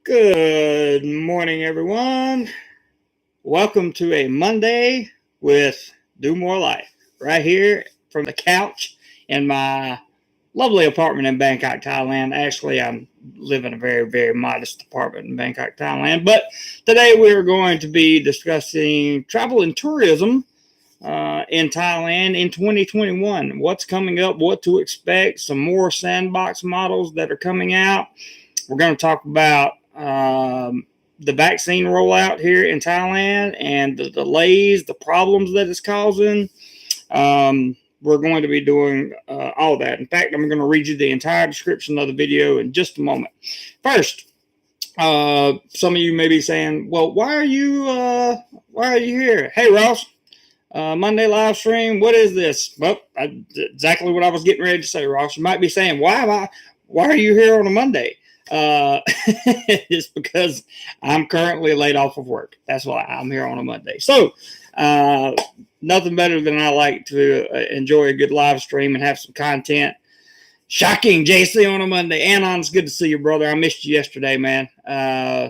Good morning, everyone. Welcome to a Monday with DoMoreLife, right here from the couch in my lovely apartment in Bangkok, Thailand. Actually, I'm living in a very, very modest apartment in Bangkok, Thailand. But today we're going to be discussing travel and tourism in Thailand in 2021. What's coming up, what to expect, some more sandbox models that are coming out. We're going to talk about the vaccine rollout here in Thailand and the delays, the problems that it's causing. We're going to be doing all that. In fact, I'm going to read you the entire description of the video in just a moment. First, some of you may be saying, well, why are you here? Hey, Ross, Monday live stream. What is this? Well, exactly what I was getting ready to say, Ross. You might be saying, why are you here on a Monday? It's because I'm currently laid off of work. That's why I'm here on a Monday. So, nothing better than I like to enjoy a good live stream and have some content. Shocking, JC, on a Monday. Anon, it's good to see you, brother. I missed you yesterday, man.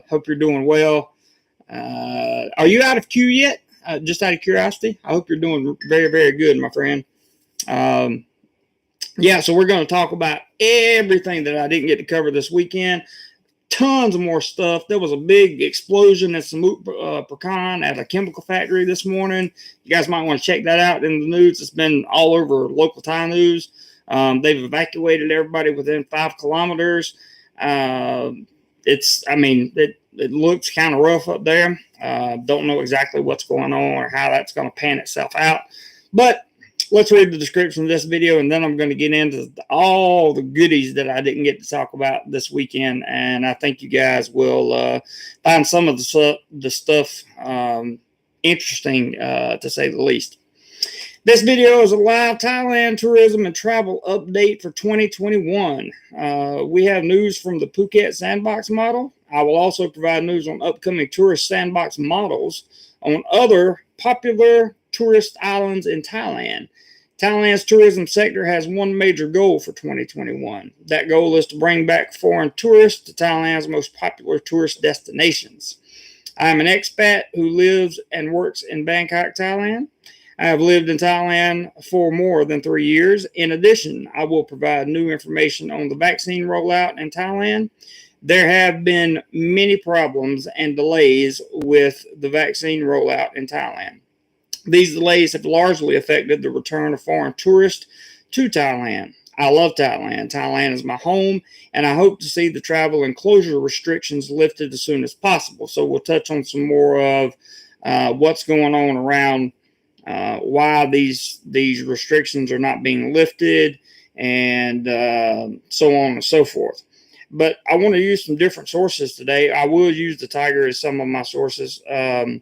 Hope you're doing well. Are you out of queue yet? Just out of curiosity, I hope you're doing very, very good, my friend. Yeah, so we're going to talk about everything that I didn't get to cover this weekend. Tons of more stuff. There was a big explosion at Samui pecan at a chemical factory this morning. You guys might want to check that out in the news. It's been all over local Thai news. They've evacuated everybody within 5 kilometers. It looks kind of rough up there. Don't know exactly what's going on or how that's going to pan itself out. But let's read the description of this video, and then I'm going to get into all the goodies that I didn't get to talk about this weekend. And I think you guys will find some of the stuff interesting, to say the least. This video is a live Thailand tourism and travel update for 2021. We have news from the Phuket Sandbox model. I will also provide news on upcoming tourist sandbox models on other popular tourist islands in Thailand. Thailand's tourism sector has one major goal for 2021. That goal is to bring back foreign tourists to Thailand's most popular tourist destinations. I am an expat who lives and works in Bangkok, Thailand. I have lived in Thailand for more than 3 years. In addition, I will provide new information on the vaccine rollout in Thailand. There have been many problems and delays with the vaccine rollout in Thailand. These delays have largely affected the return of foreign tourists to Thailand. I love Thailand. Thailand is my home, and I hope to see the travel and closure restrictions lifted as soon as possible. So we'll touch on some more of what's going on around why these restrictions are not being lifted, and so on and so forth. But I want to use some different sources today. I will use the Tiger as some of my sources. I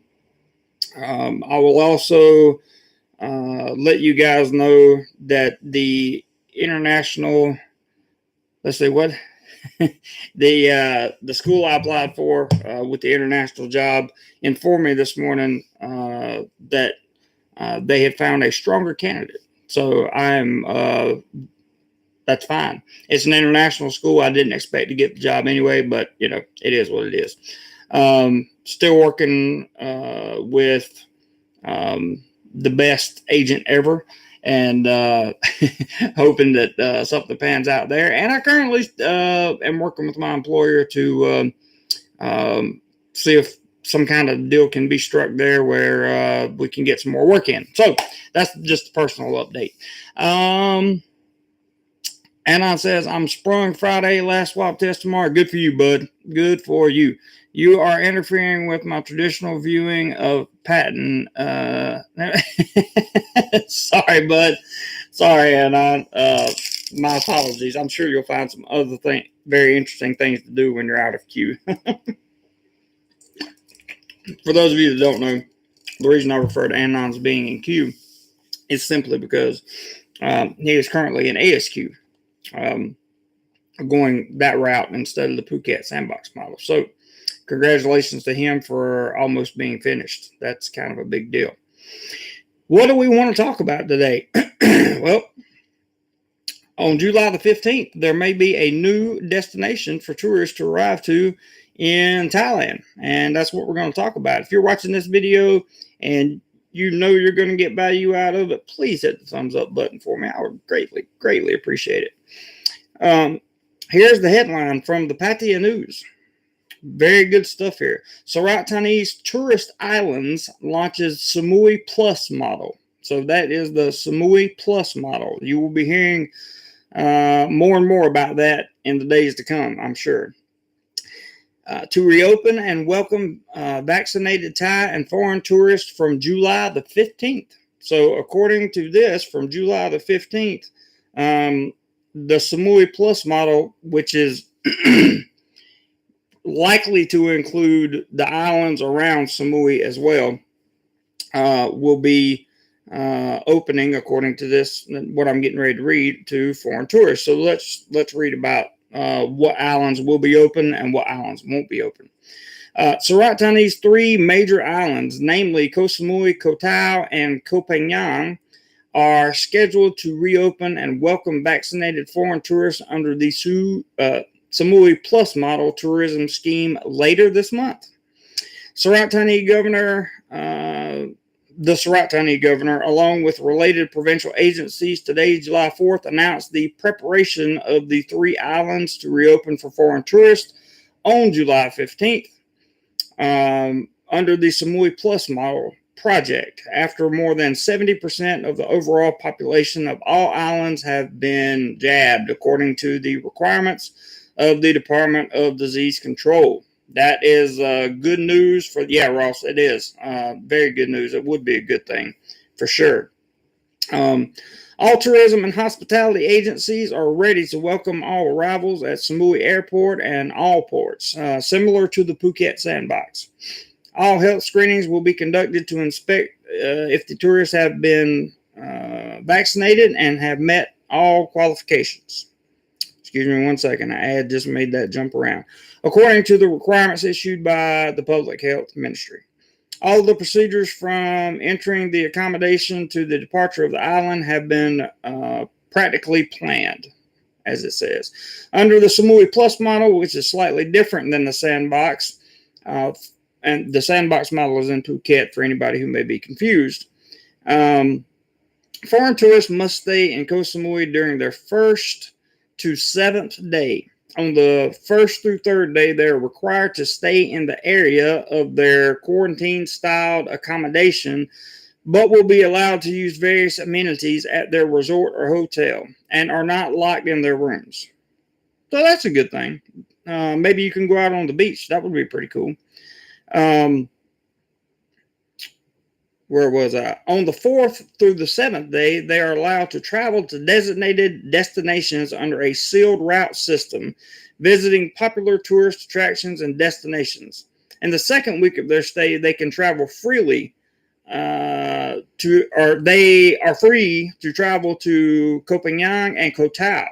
will also let you guys know that the international, let's see what, the school I applied for with the international job informed me this morning that they had found a stronger candidate. So that's fine. It's an international school. I didn't expect to get the job anyway, but it is what it is. Still working with the best agent ever, and hoping that something pans out there. And I currently am working with my employer to see if some kind of deal can be struck there where we can get some more work in. So that's just a personal update. Anon says, I'm sprung Friday, last swab test tomorrow. Good for you, bud. Good for you. You are interfering with my traditional viewing of Patton. Sorry, bud. Sorry, Anon. My apologies. I'm sure you'll find some other very interesting things to do when you're out of queue. For those of you that don't know, the reason I refer to Anon's being in queue is simply because he is currently in ASQ. Going that route instead of the Phuket Sandbox model. So congratulations to him for almost being finished. That's kind of a big deal. What do we want to talk about today? Well, on July the 15th, there may be a new destination for tourists to arrive to in Thailand. And that's what we're going to talk about. If you're watching this video and you know you're going to get value out of it, please hit the thumbs up button for me. I would greatly appreciate it. Here's the headline from the Pattaya News. Very good stuff here. Surat Thani's Tourist Islands launches Samui Plus model. So that is the Samui Plus model. You will be hearing more and more about that in the days to come, I'm sure. To reopen and welcome vaccinated Thai and foreign tourists from July the 15th. So according to this, from July the 15th, the Samui Plus model, which is likely to include the islands around Samui as well, will be opening, according to this, what I'm getting ready to read, to foreign tourists. So let's read about what islands will be open and what islands won't be open. Surat Thani's 3 major islands, namely Koh Samui, Koh Tao, and Koh Phangan, are scheduled to reopen and welcome vaccinated foreign tourists under the Samui Plus model tourism scheme later this month. Surat Thani Governor, along with related provincial agencies, today, July 4th, announced the preparation of the 3 islands to reopen for foreign tourists on July 15th under the Samui Plus model project, after more than 70% of the overall population of all islands have been jabbed, according to the requirements of the Department of Disease Control. That is good news for, Ross, it is very good news. It would be a good thing for sure. All tourism and hospitality agencies are ready to welcome all arrivals at Samui Airport and all ports, similar to the Phuket Sandbox. All health screenings will be conducted to inspect if the tourists have been vaccinated and have met all qualifications. Excuse me one second. I had just made that jump around. According to the requirements issued by the Public Health Ministry. All of the procedures from entering the accommodation to the departure of the island have been practically planned, as it says. Under the Samui Plus model, which is slightly different than the Sandbox, and the Sandbox model is in Phuket for anybody who may be confused. Foreign tourists must stay in Koh Samui during their 1st to 7th day. On the 1st through 3rd day, they're required to stay in the area of their quarantine-styled accommodation, but will be allowed to use various amenities at their resort or hotel and are not locked in their rooms. So that's a good thing. Maybe you can go out on the beach. That would be pretty cool. Where was I? On the 4th through the 7th day, they are allowed to travel to designated destinations under a sealed route system, visiting popular tourist attractions and destinations. In the 2nd week of their stay, they can travel freely they are free to travel to Koh Phangan and Koh Tao.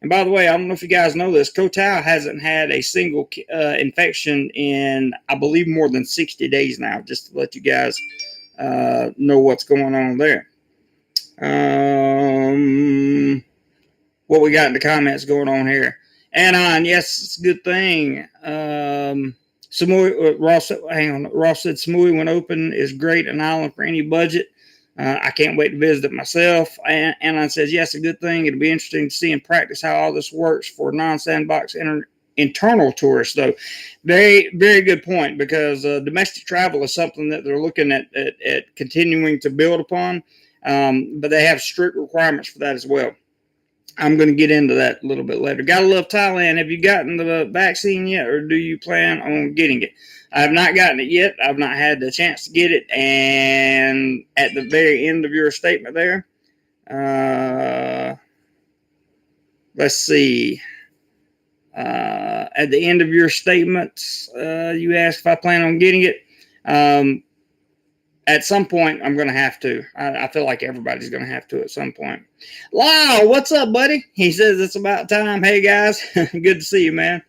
And by the way, I don't know if you guys know this, Koh Tao hasn't had a single infection in, I believe, more than 60 days now, just to let you guys know what's going on there. What we got in the comments going on here. Anon, yes, it's a good thing. Samui, Ross said Samui, when open, is great, an island for any budget. I can't wait to visit it myself. Anon says, yes, a good thing. It'll be interesting to see in practice how all this works for non-sandbox internal tourists, though. Very, very good point, because domestic travel is something that they're looking at continuing to build upon, but they have strict requirements for that as well. I'm going to get into that a little bit later. Gotta love Thailand. Have you gotten the vaccine yet, or do you plan on getting it? I have not gotten it yet. I've not had the chance to get it. And at the very end of your statement there, let's see. At the end of your statement, you asked if I plan on getting it. At some point, I'm going to have to. I feel like everybody's going to have to at some point. Lyle, what's up, buddy? He says it's about time. Hey, guys. Good to see you, man.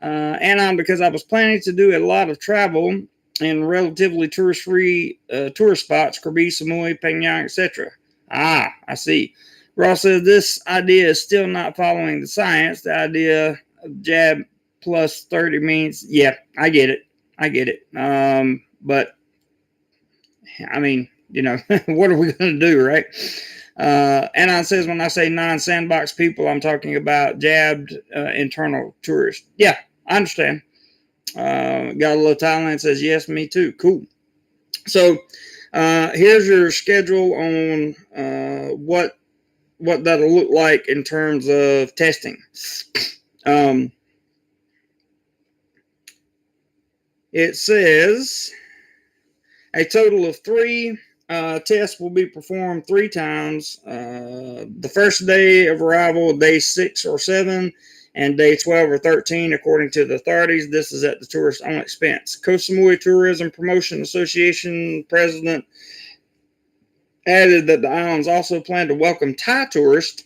And because I was planning to do a lot of travel in relatively tourist-free tourist spots, Krabi, Samui, Phangan, etc. Ah, I see. Ross says this idea is still not following the science. The idea of jab plus 30 means, yeah, I get it. But I mean, what are we going to do, right? Anon says, when I say non-sandbox people, I'm talking about jabbed internal tourists. Yeah, I understand. Got a little Thailand says, yes, me too. Cool. So here's your schedule on what that'll look like in terms of testing. It says a total of 3 tests will be performed 3 times. The first day of arrival, day 6 or 7, and day 12 or 13, according to the authorities. This is at the tourist's own expense. Koh Samui Tourism Promotion Association president added that the islands also plan to welcome Thai tourists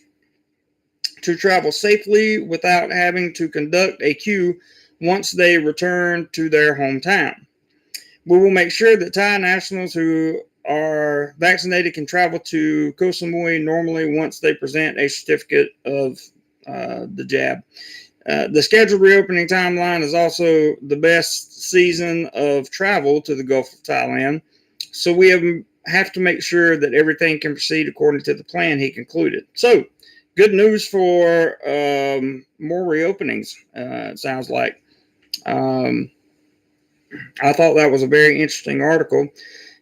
to travel safely without having to conduct a queue once they return to their hometown. We will make sure that Thai nationals who are vaccinated can travel to Koh Samui normally once they present a certificate of the jab. The scheduled reopening timeline is also the best season of travel to the Gulf of Thailand, so we have to make sure that everything can proceed according to the plan, he concluded. So, good news for more reopenings, it sounds like. I thought that was a very interesting article.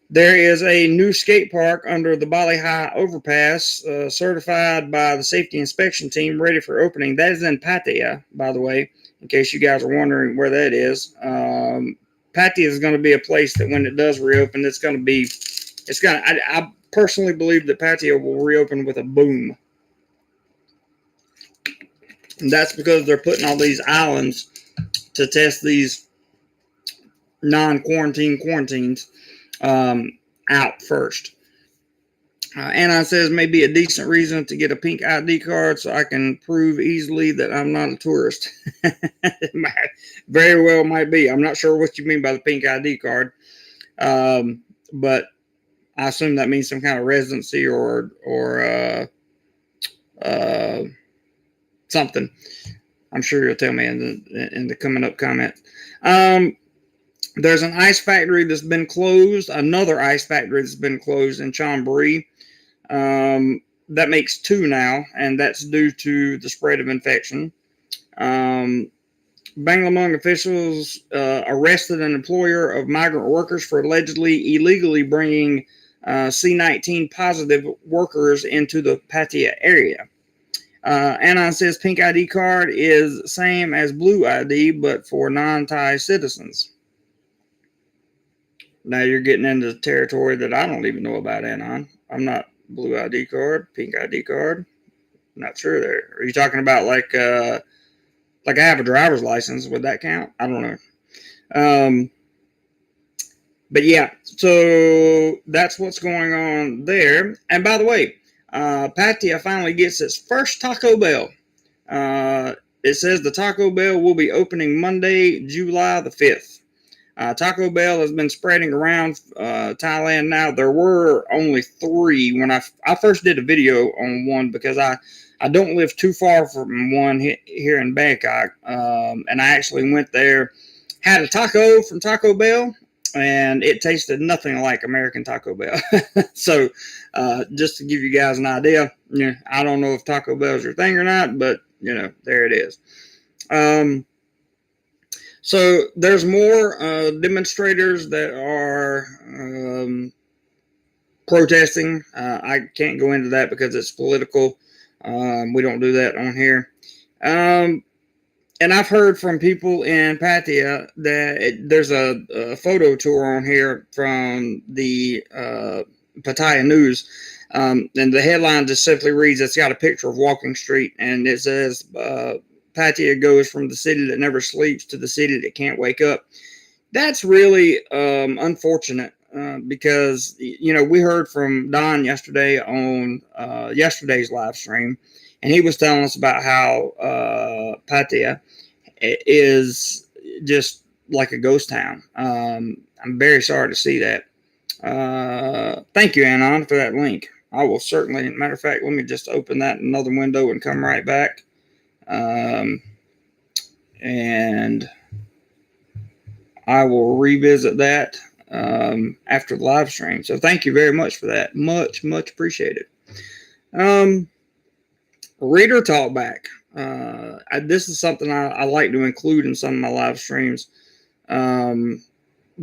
There is a new skate park under the Bali High overpass, certified by the safety inspection team, ready for opening. That is in Pattaya, by the way, in case you guys are wondering where that is. Pattaya is going to be a place that when it does reopen, I personally believe that Pattaya will reopen with a boom. And that's because they're putting all these islands to test these quarantines out first. Anon says, maybe a decent reason to get a pink ID card so I can prove easily that I'm not a tourist. Very well might be. I'm not sure what you mean by the pink ID card. But I assume that means some kind of residency or something. I'm sure you'll tell me in the coming up comments. There's an ice factory that's been closed, another ice factory that's been closed in Chonburi. That makes 2 now, and that's due to the spread of infection. Banglamung officials arrested an employer of migrant workers for allegedly illegally bringing C19 positive workers into the Pattaya area. Anon says pink ID card is same as blue ID, but for non-Thai citizens. Now you're getting into territory that I don't even know about, Anon. I'm not blue ID card, pink ID card. I'm not sure there. Are you talking about like I have a driver's license? Would that count? I don't know. But yeah, so that's what's going on there. And by the way, Pattaya finally gets its first Taco Bell. It says the Taco Bell will be opening Monday, July the 5th. Taco Bell has been spreading around Thailand now. There were only 3 when I first did a video on one, because I don't live too far from one here in Bangkok. And I actually went there, had a taco from Taco Bell, and it tasted nothing like American Taco Bell. So just to give you guys an idea, I don't know if Taco Bell is your thing or not, but there it is. So there's more demonstrators that are protesting. I can't go into that because it's political. We don't do that on here. And I've heard from people in Pattaya that there's a photo tour on here from the Pattaya News. And the headline just simply reads, it's got a picture of Walking Street, and it says, Pattaya goes from the city that never sleeps to the city that can't wake up. That's really unfortunate because, we heard from Don yesterday on yesterday's live stream, and he was telling us about how Pattaya is just like a ghost town. I'm very sorry to see that. Thank you, Anon, for that link. I will certainly, matter of fact, let me just open that in another window and come right back. and I will revisit that after the live stream. So thank you very much for that. Much appreciated. Reader talkback. This is something I like to include in some of my live streams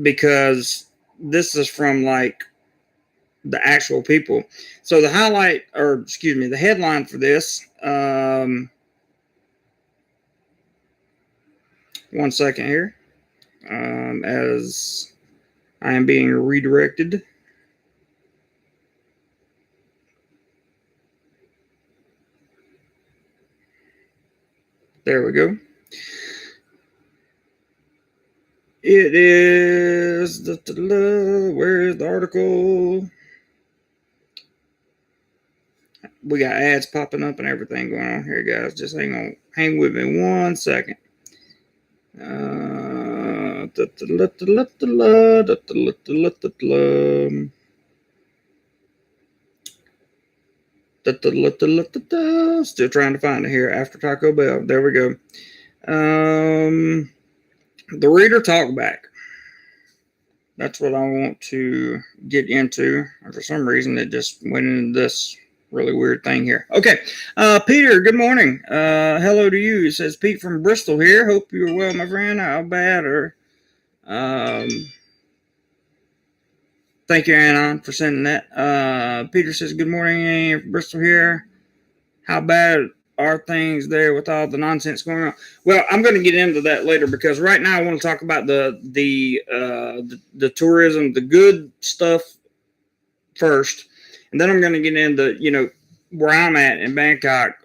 because this is from like the actual people. So the the headline for this. 1 second here. As I am being redirected. There we go. It is where is the article? We got ads popping up and everything going on here, guys. Just hang with me 1 second. Still trying to find it here after Taco Bell. There we go. The reader talkback. That's what I want to get into. And for some reason, it just went into this really weird thing here. Okay. Peter, good morning. Hello to you. It says Pete from Bristol here. Hope you're well, my friend. How bad or thank you, Anon, for sending that. Peter says, good morning, Bristol here. How bad are things there with all the nonsense going on? Well, I'm going to get into that later because right now I want to talk about the tourism, the good stuff first. And then I'm going to get into, where I'm at in Bangkok.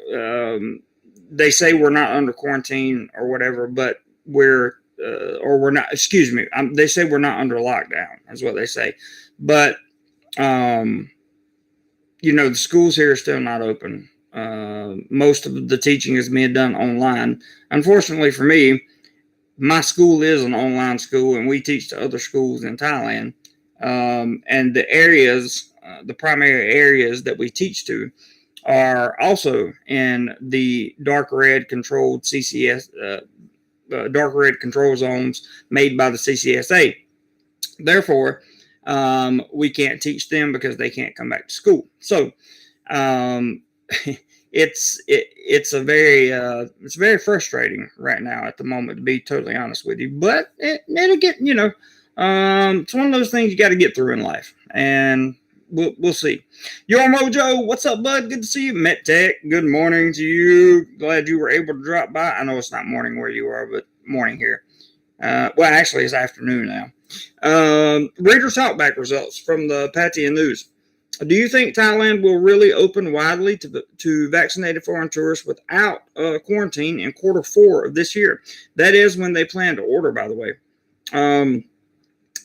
They say we're not under quarantine or whatever, but we're not, excuse me. They say we're not under lockdown is what they say. But, the schools here are still not open. Most of the teaching is being done online. Unfortunately for me, my school is an online school and we teach to other schools in Thailand. And the areas, the primary areas that we teach to are also in the dark red controlled CCS, dark red control zones made by the CCSA. Therefore, we can't teach them because they can't come back to school. So, it's very frustrating right now at the moment, to be totally honest with you, but it'll get, it's one of those things you got to get through in life, and we'll see. Your Mojo, what's up, bud? Good to see you. Met Tech, good morning to you. Glad you were able to drop by. I know it's not morning where you are, but morning here. Well, actually, it's afternoon now. Reader Talkback results from the Pattaya News. Do you think Thailand will really open widely to vaccinated foreign tourists without quarantine in Q4 of this year? That is when they plan to order, by the way.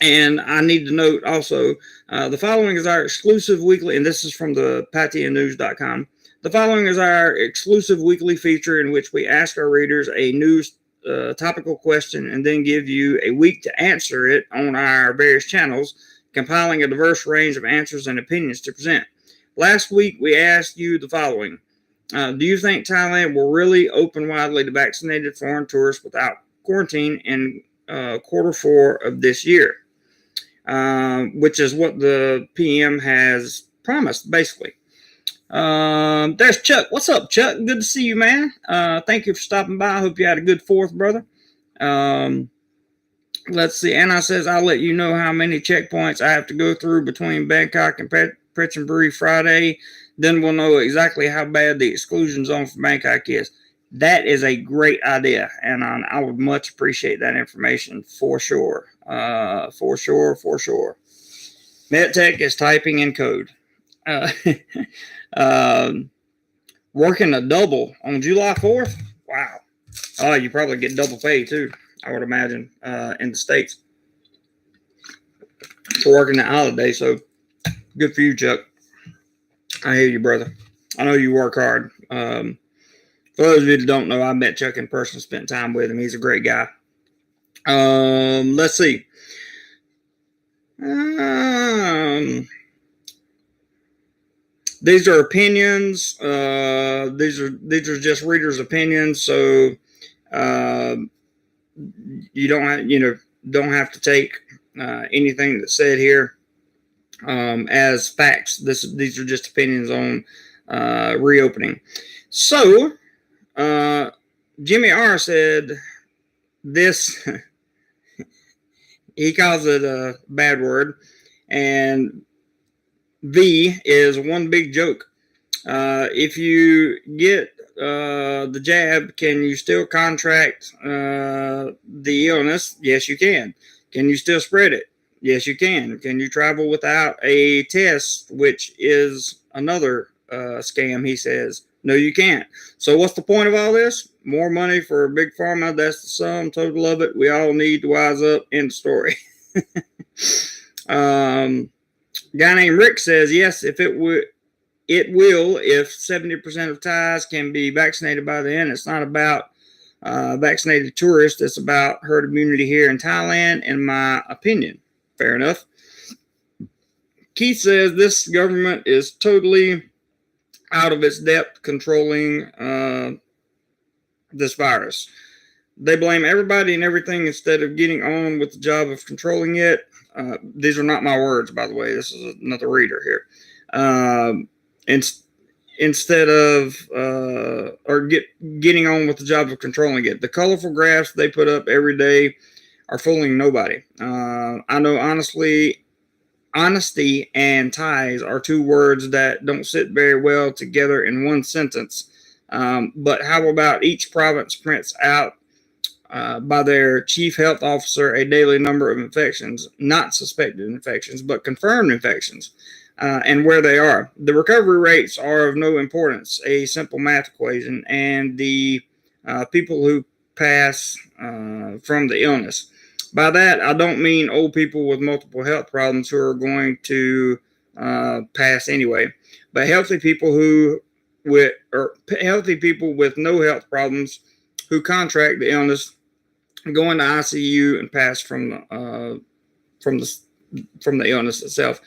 And I need to note also, the following is our exclusive weekly, and this is from the PattayaNews.com. The following is our exclusive weekly feature in which we ask our readers a news topical question and then give you a week to answer it on our various channels, compiling a diverse range of answers and opinions to present. Last week, we asked you the following. Do you think Thailand will really open widely to vaccinated foreign tourists without quarantine in Q4 of this year? Which is what the PM has promised, basically. There's Chuck. What's up, Chuck? Good to see you, man. Thank you for stopping by. I hope you had a good 4th, brother. Let's see. Anna says, I'll let you know how many checkpoints I have to go through between Bangkok and Prachinburi Friday. Then we'll know exactly how bad the exclusion zone for Bangkok is. That is a great idea, and I would much appreciate that information for sure. For sure. MedTech is typing in code. Working a double on July 4th. Wow. Oh, you probably get double pay too, I would imagine, in the States for working that holiday. So good for you, Chuck. I hear you, brother. I know you work hard. For those of you that don't know, I met Chuck in person, spent time with him. He's a great guy. Let's see. These are opinions. These are just readers' opinions. So you don't have to take anything that's said here as facts. These are just opinions on reopening. So Jimmy R said this. He calls it a bad word, and V is one big joke. If you get the jab, can you still contract the illness? Yes, you can. Can you still spread it? Yes, you can. Can you travel without a test, which is another scam, he says? No, you can't. So what's the point of all this? More money for Big Pharma. That's the sum total of it. We all need to wise up. End story. Guy named Rick says, yes, if it will if 70% of Thais can be vaccinated by then. It's not about vaccinated tourists. It's about herd immunity here in Thailand, in my opinion. Fair enough. Keith says this government is totally out of its depth controlling this virus. They blame everybody and everything instead of getting on with the job of controlling it. These are not my words, by the way. This is another reader here. Instead of getting on with the job of controlling it. The colorful graphs they put up every day are fooling nobody. I know honesty and ties are two words that don't sit very well together in one sentence. But how about each province prints out by their chief health officer a daily number of infections, not suspected infections, but confirmed infections, and where they are. The recovery rates are of no importance, a simple math equation, and the people who pass from the illness. By that, I don't mean old people with multiple health problems who are going to pass anyway, but healthy people with no health problems who contract the illness, go into ICU and pass from the illness itself.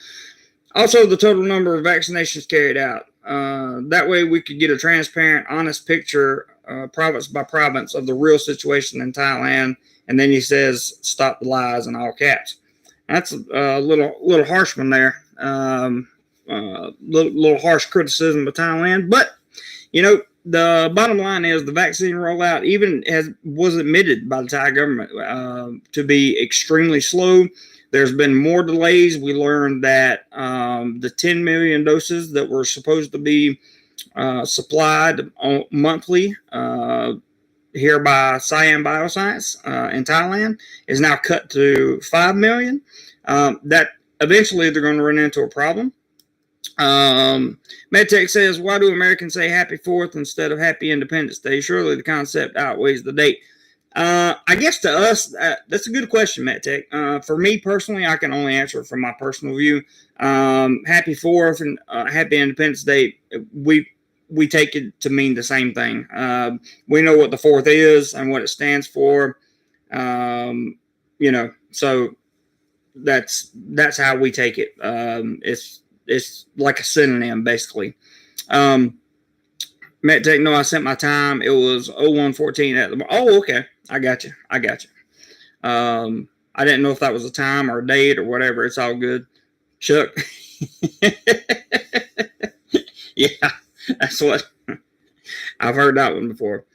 Also, the total number of vaccinations carried out. That way, we could get a transparent, honest picture, province by province, of the real situation in Thailand. And then he says, "Stop the lies," in all caps. That's a little harsh one there. Little harsh criticism of Thailand, but the bottom line is the vaccine rollout was admitted by the Thai government to be extremely slow. There's been more delays. We learned that the 10 million doses that were supposed to be supplied monthly here by Siam Bioscience in Thailand is now cut to 5 million. That eventually they're going to run into a problem. MedTech says, why do Americans say Happy 4th instead of Happy Independence Day? Surely the concept outweighs the date. I guess to us, that's a good question, MedTech. For me personally, I can only answer it from my personal view. Happy 4th and Happy Independence Day, we take it to mean the same thing. We know what the 4th is and what it stands for. So that's how we take it. It's like a synonym, basically. MedTech, no, I sent my time. It was 0114 at the. Oh, okay. I got you. I didn't know if that was a time or a date or whatever. It's all good. Chuck. Yeah, that's what I've heard that one before.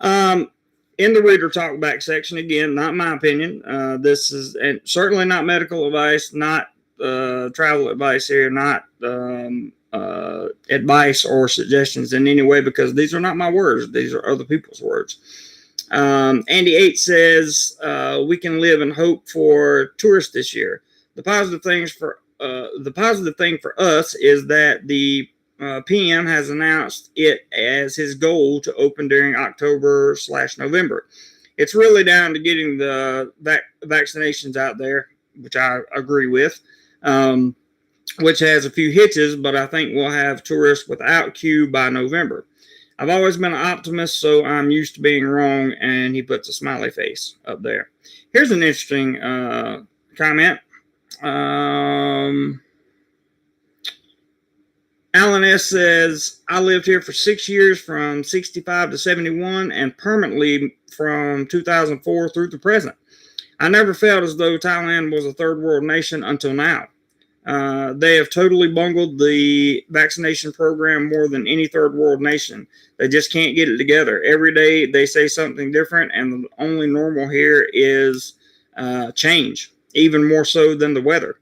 In the reader talkback section, again, not my opinion. This is and certainly not medical advice, not travel advice here, not advice or suggestions in any way, because these are not my words. These are other people's words. Andy H says, we can live in hope for tourists this year. The positive thing for us is that the PM has announced it as his goal to open during October/November. It's really down to getting the vaccinations out there, which I agree with, which has a few hitches, but I think we'll have tourists without queue by November. I've always been an optimist, so I'm used to being wrong, and he puts a smiley face up there. Here's an interesting comment. Alan S. says, I lived here for 6 years from 65 to 71 and permanently from 2004 through the present. I never felt as though Thailand was a third world nation until now. They have totally bungled the vaccination program more than any third world nation. They just can't get it together. Every day they say something different, and the only normal here is change, even more so than the weather.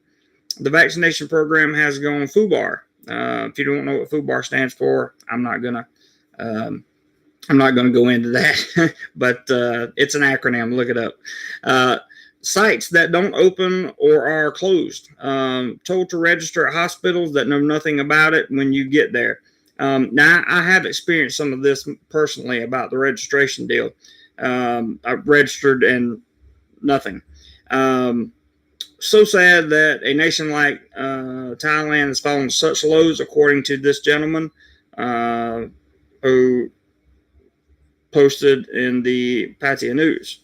The vaccination program has gone FUBAR. If you don't know what FUBAR stands for, I'm not gonna go into that, but it's an acronym. Look it up. Sites that don't open or are closed. Told to register at hospitals that know nothing about it when you get there. Now, I have experienced some of this personally about the registration deal. I registered and nothing. So sad that a nation like Thailand has fallen to such lows, according to this gentleman who posted in the Pattaya News.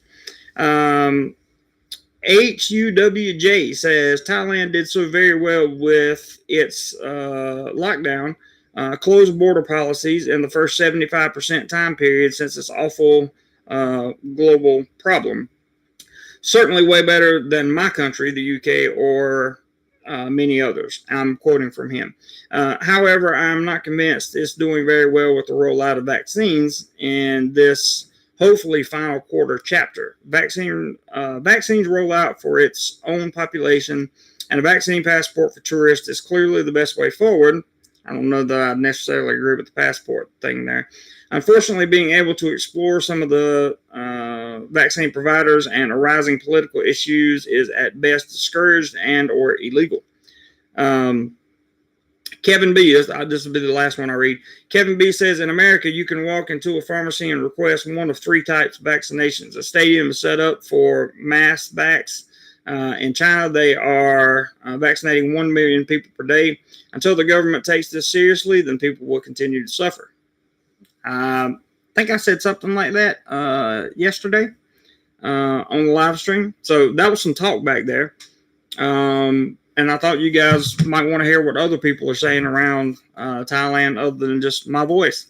HUWJ says Thailand did so very well with its lockdown, closed border policies in the first 75% time period since this awful global problem. Certainly way better than my country, the UK, or many others. I'm quoting from him. However, I'm not convinced it's doing very well with the rollout of vaccines in this hopefully final quarter chapter. Vaccines roll out for its own population, and a vaccine passport for tourists is clearly the best way forward. I don't know that I necessarily agree with the passport thing there. Unfortunately, being able to explore some of the vaccine providers and arising political issues is at best discouraged and or illegal. Kevin B, this will be the last one I read. Kevin B says, in America, you can walk into a pharmacy and request one of three types of vaccinations. A stadium is set up for mass vax. In China, they are vaccinating 1 million people per day. Until the government takes this seriously, then people will continue to suffer. I think I said something like that yesterday on the live stream. So that was some talk back there. And I thought you guys might want to hear what other people are saying around Thailand other than just my voice.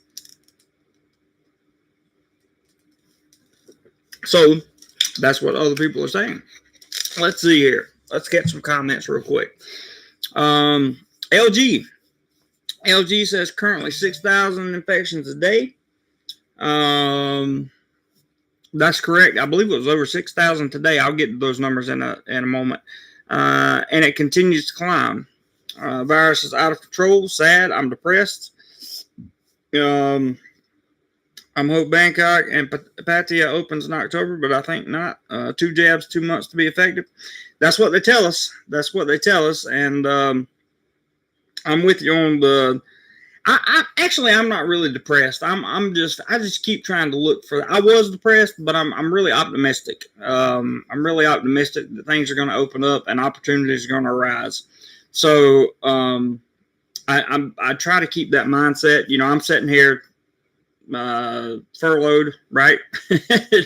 So that's what other people are saying. Let's see here. Let's get some comments real quick. LG says currently 6,000 infections a day. That's correct. I believe it was over 6,000 today. I'll get those numbers in a moment. And it continues to climb. Virus is out of control. Sad. I'm depressed. I'm hope Bangkok and Pattaya opens in October, but I think not. 2 jabs, 2 months to be effective. That's what they tell us. And I'm with you on the. I'm not really depressed. I just keep trying to look for. I was depressed, but I'm really optimistic. I'm really optimistic that things are going to open up and opportunities are going to arise. So I try to keep that mindset. You know, I'm sitting here furloughed, right?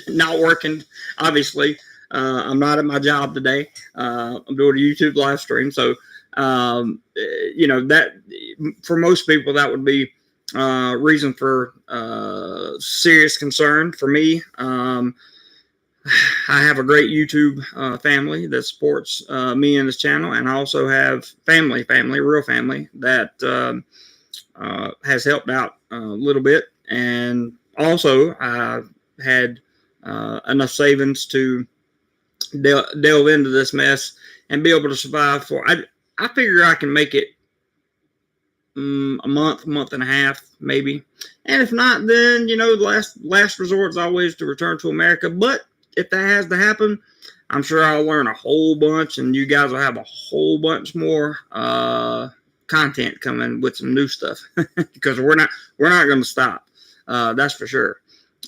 Not working, obviously. I'm not at my job today. I'm doing a YouTube live stream, so. You know, that for most people that would be reason for serious concern. For me, I have a great YouTube family that supports me and this channel, and I also have real family that has helped out a little bit, and also I had enough savings to delve into this mess and be able to survive for. I figure I can make it a month and a half, maybe. And if not, then, you know, the last resort is always to return to America. But if that has to happen, I'm sure I'll learn a whole bunch, and you guys will have a whole bunch more content coming with some new stuff because we're not going to stop. That's for sure.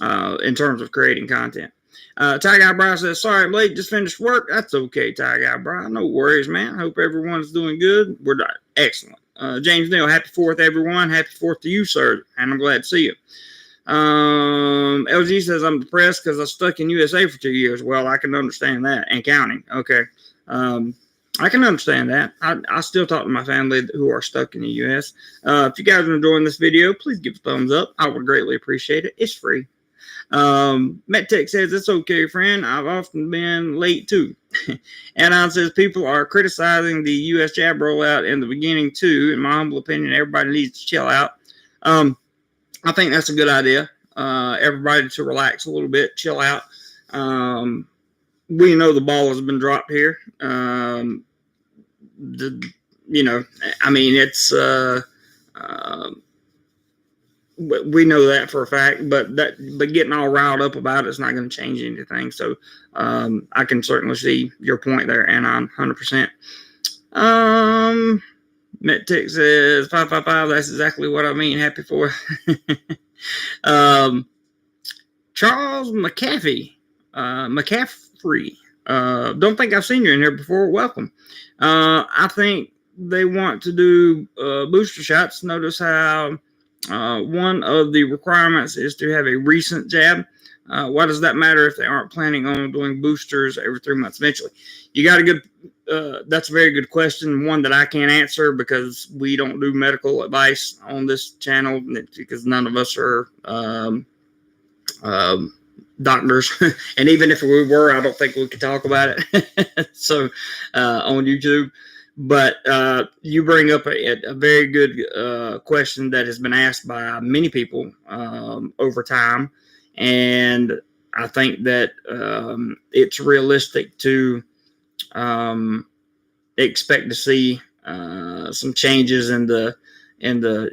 In terms of creating content. Ty Guy Brian says, sorry I'm late, just finished work. That's okay, Ty Guy Brian. No worries, man. Hope everyone's doing good. We're excellent. James Neal, happy 4th, everyone. Happy 4th to you, sir. And I'm glad to see you. LG says, I'm depressed because I stuck in USA for 2 years. Well, I can understand that and counting. Okay. I can understand that. I still talk to my family who are stuck in the U.S. If you guys are enjoying this video, please give a thumbs up. I would greatly appreciate it. It's free. MetTech says, it's okay, friend. I've often been late too. Anon says, people are criticizing the U.S. jab rollout in the beginning too. In my humble opinion, everybody needs to chill out. I think that's a good idea. Everybody to relax a little bit, chill out. We know the ball has been dropped here. It's we know that for a fact, but getting all riled up about it's not going to change anything. So I can certainly see your point there, and I'm 100%. MetTech says 555. That's exactly what I mean. Happy for. Charles McCaffrey. Don't think I've seen you in here before. Welcome. I think they want to do booster shots. Notice how one of the requirements is to have a recent jab. Why does that matter if they aren't planning on doing boosters every 3 months eventually? You got a good, that's a very good question. One that I can't answer because we don't do medical advice on this channel because none of us are doctors. And even if we were, I don't think we could talk about it. So on YouTube. But you bring up a very good question that has been asked by many people over time. And I think that it's realistic to expect to see some changes in the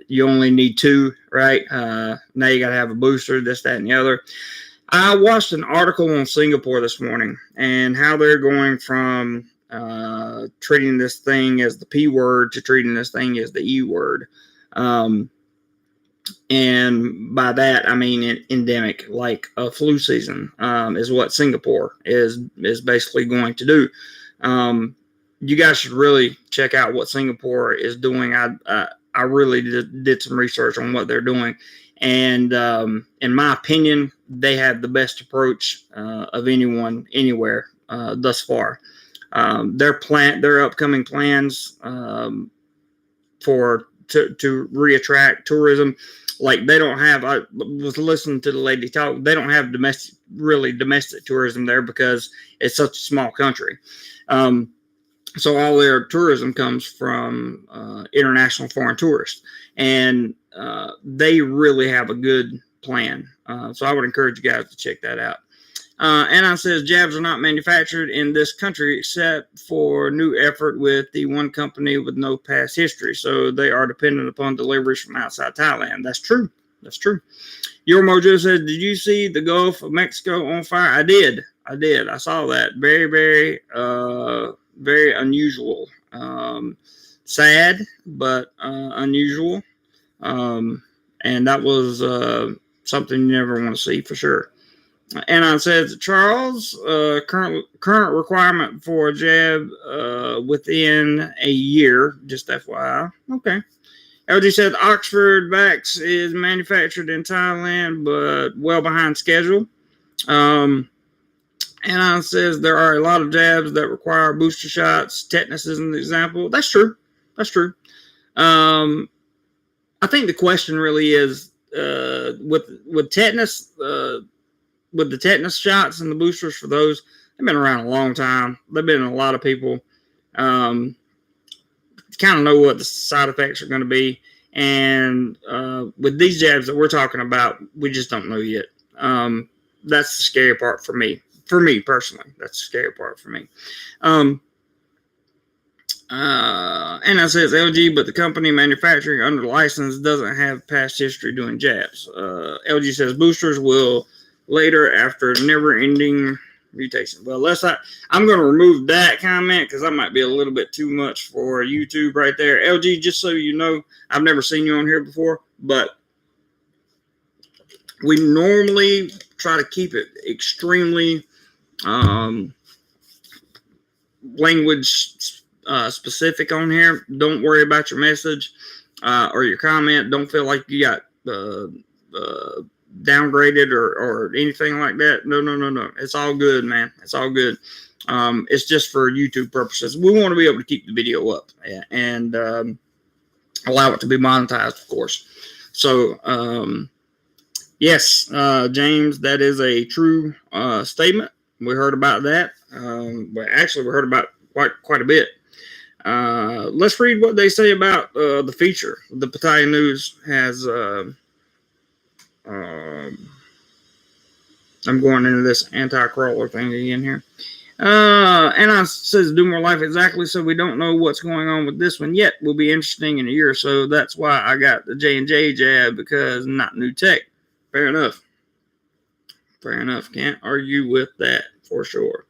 you only need 2, right? Now you got to have a booster, this, that, and the other. I watched an article on Singapore this morning and how they're going from treating this thing as the P word to treating this thing as the E word. And by that, I mean endemic, like a flu season is what Singapore is basically going to do. You guys should really check out what Singapore is doing. I really did some research on what they're doing. And in my opinion, they have the best approach of anyone anywhere thus far. Their upcoming plans to reattract tourism, like they don't have. I was listening to the lady talk. They don't have domestic tourism there because it's such a small country. So all their tourism comes from international foreign tourists, and they really have a good plan. So I would encourage you guys to check that out. Anon says jabs are not manufactured in this country except for new effort with the one company with no past history. So they are dependent upon deliveries from outside Thailand. That's true. That's true. Your Mojo says, did you see the Gulf of Mexico on fire? I did. I saw that. Very, very, very unusual. Sad, but unusual. And that was something you never want to see for sure. Anon says, Charles, current requirement for a jab within a year, just FYI. Okay. LG says, Oxford Vax is manufactured in Thailand, but well behind schedule. Anon says, there are a lot of jabs that require booster shots. Tetanus is an example. That's true. That's true. I think the question really is, with tetanus, with the tetanus shots and the boosters for those, they've been around a long time. They've been in a lot of people. Kind of know what the side effects are going to be. And with these jabs that we're talking about, we just don't know yet. That's the scary part for me. For me personally, that's the scary part for me. And I says LG, but the company manufacturing under the license doesn't have past history doing jabs. LG says boosters will later after never-ending mutation. Well, I'm going to remove that comment because that might be a little bit too much for YouTube right there. LG, just so you know, I've never seen you on here before, but we normally try to keep it extremely language specific on here. Don't worry about your message or your comment. Don't feel like you got downgraded or anything like that. No. It's all good, man. It's all good. It's just for YouTube purposes. We want to be able to keep the video up and allow it to be monetized, of course. So, yes, James, that is a true statement. We heard about that. Well, actually, we heard about quite a bit. Let's read what they say about the feature. The Pattaya News has. I'm going into this anti-crawler thing again here. And says DoMoreLife exactly, so we don't know what's going on with this one yet. Will be interesting in a year or so. That's why I got the J&J jab, because not new tech. Fair enough. Fair enough. Can't argue with that for sure.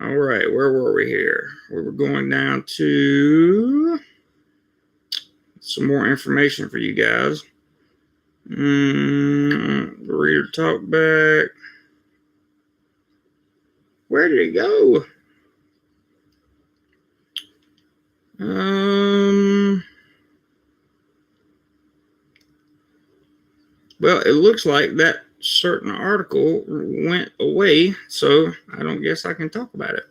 All right, where were we here? We were going down to some more information for you guys. Reader talkback. Where did it go? Well, it looks like that certain article went away, so I don't guess I can talk about it.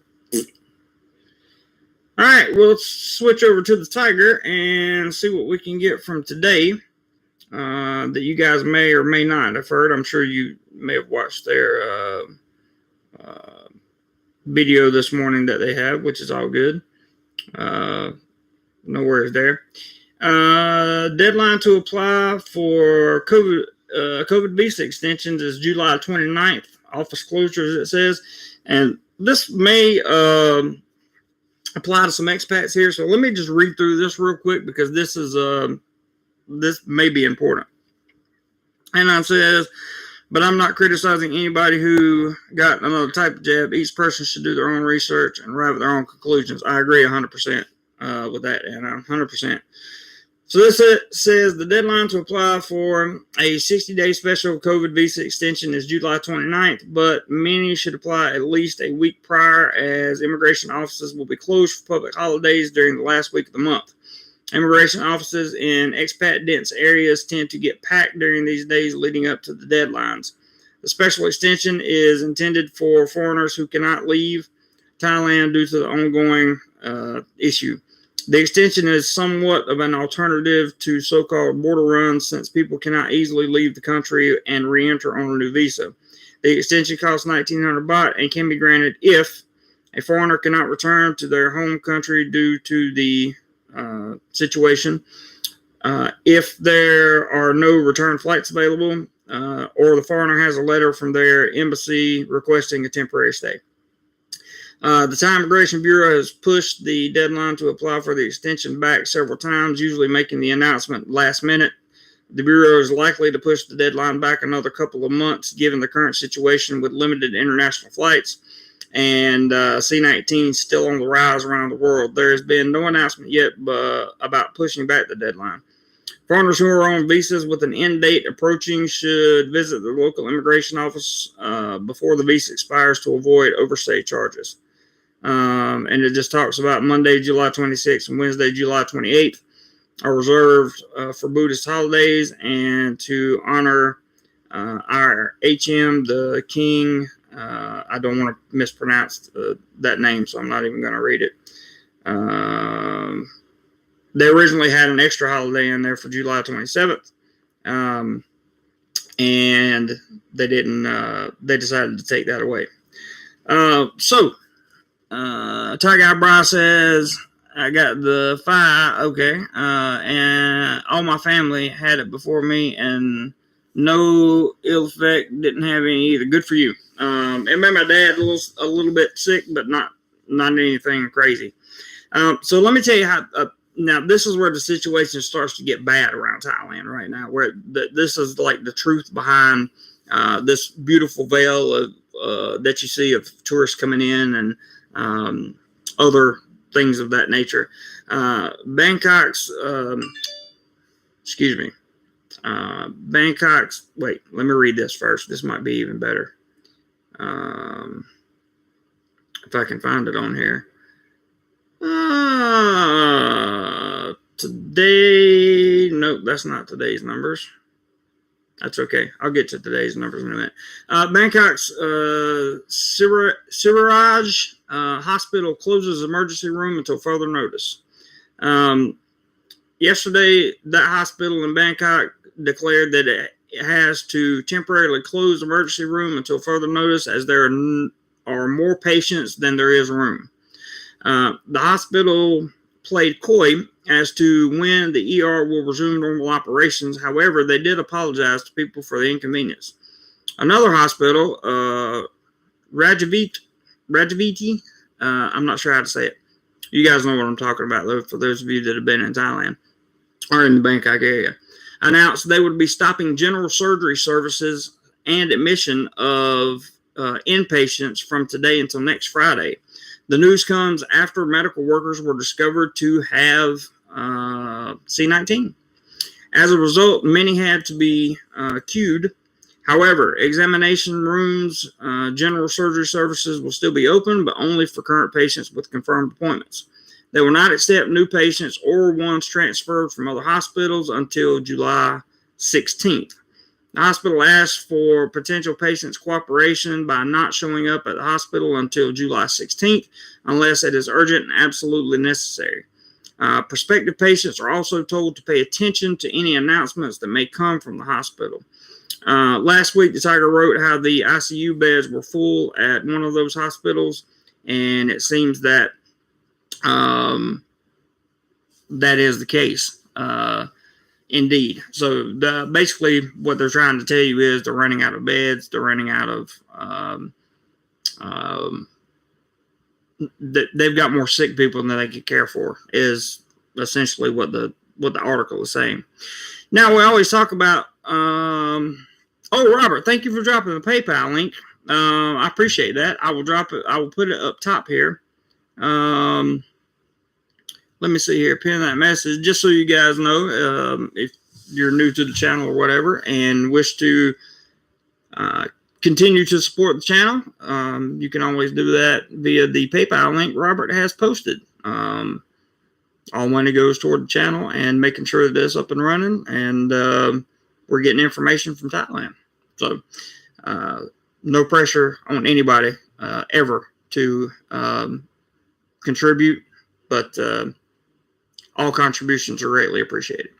All right, well, let's switch over to the Tiger and see what we can get from today that you guys may or may not have heard. I'm sure you may have watched their video this morning that they have, which is all good. No worries there. Deadline to apply for COVID visa extensions is July 29th. Office closures, it says. And this may apply to some expats here. So let me just read through this real quick, because this may be important. And it says, but I'm not criticizing anybody who got another type of jab. Each person should do their own research and arrive at their own conclusions. I agree 100% with that, Anna, 100%. So this says the deadline to apply for a 60-day special COVID visa extension is July 29th, but many should apply at least a week prior, as immigration offices will be closed for public holidays during the last week of the month. Immigration offices in expat-dense areas tend to get packed during these days leading up to the deadlines. The special extension is intended for foreigners who cannot leave Thailand due to the ongoing issue. The extension is somewhat of an alternative to so-called border runs, since people cannot easily leave the country and re-enter on a new visa. The extension costs 1,900 baht and can be granted if a foreigner cannot return to their home country due to the situation, if there are no return flights available, or the foreigner has a letter from their embassy requesting a temporary stay. The Thai Immigration Bureau has pushed the deadline to apply for the extension back several times, usually making the announcement last minute. The Bureau is likely to push the deadline back another couple of months, given the current situation with limited international flights and C-19 still on the rise around the world. There has been no announcement yet about pushing back the deadline. Foreigners who are on visas with an end date approaching should visit the local immigration office before the visa expires to avoid overstay charges. And it just talks about Monday, July 26th and Wednesday, July 28th are reserved for Buddhist holidays and to honor our HM, the king. I don't want to mispronounce that name, so I'm not even going to read it. They originally had an extra holiday in there for July 27th, and they didn't. They decided to take that away. Ty Guy Bry says, I got the Phi, okay, and all my family had it before me, and no ill effect, didn't have any either. Good for you. It made my dad a little bit sick, but not anything crazy. So let me tell you how. Now this is where the situation starts to get bad around Thailand right now. Where this is like the truth behind this beautiful veil of that you see of tourists coming in and other things of that nature. Bangkok's. Bangkok's. Wait, let me read this first. This might be even better. If I can find it on here. Today, nope, that's not today's numbers. That's okay. I'll get to today's numbers in a minute. Bangkok's Siraj Hospital closes emergency room until further notice. Yesterday, that hospital in Bangkok declared that it has to temporarily close the emergency room until further notice, as there are more patients than there is room. The hospital played coy as to when the ER will resume normal operations. However, they did apologize to people for the inconvenience. Another hospital, Rajaviti, I'm not sure how to say it. You guys know what I'm talking about, though, for those of you that have been in Thailand or in the Bangkok area, announced they would be stopping general surgery services and admission of inpatients from today until next Friday. The news comes after medical workers were discovered to have C-19. As a result, many had to be queued. However, examination rooms, general surgery services will still be open, but only for current patients with confirmed appointments. They will not accept new patients or ones transferred from other hospitals until July 16th. The hospital asked for potential patients' cooperation by not showing up at the hospital until July 16th, unless it is urgent and absolutely necessary. Prospective patients are also told to pay attention to any announcements that may come from the hospital. Last week, the Tiger wrote how the ICU beds were full at one of those hospitals, and it seems that that is the case. Indeed. So basically what they're trying to tell you is they're running out of beds. They're running out of, they've got more sick people than they can care for, is essentially what the article is saying. Now, we always talk about, oh, Robert, thank you for dropping the PayPal link. I appreciate that. I will drop it. I will put it up top here. Let me see here, pin that message, just so you guys know, if you're new to the channel or whatever and wish to continue to support the channel, you can always do that via the PayPal link Robert has posted. All money goes toward the channel and making sure that it's up and running, and we're getting information from Thailand. So no pressure on anybody ever to contribute, but all contributions are greatly appreciated.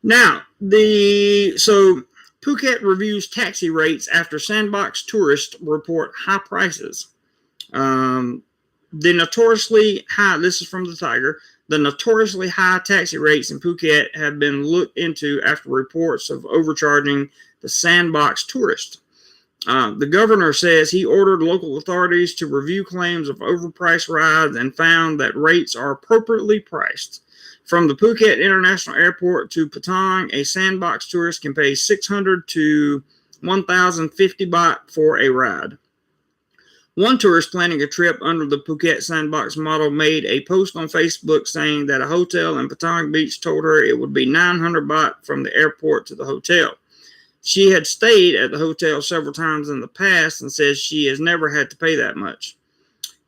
Now, so Phuket reviews taxi rates after Sandbox tourists report high prices. The notoriously high, this is from the Tiger, the notoriously high taxi rates in Phuket have been looked into after reports of overcharging the Sandbox tourists. The governor says he ordered local authorities to review claims of overpriced rides and found that rates are appropriately priced. From the Phuket International Airport to Pattaya, a Sandbox tourist can pay 600 to 1,050 baht for a ride. One tourist planning a trip under the Phuket Sandbox model made a post on Facebook saying that a hotel in Pattaya Beach told her it would be 900 baht from the airport to the hotel. She had stayed at the hotel several times in the past and says she has never had to pay that much.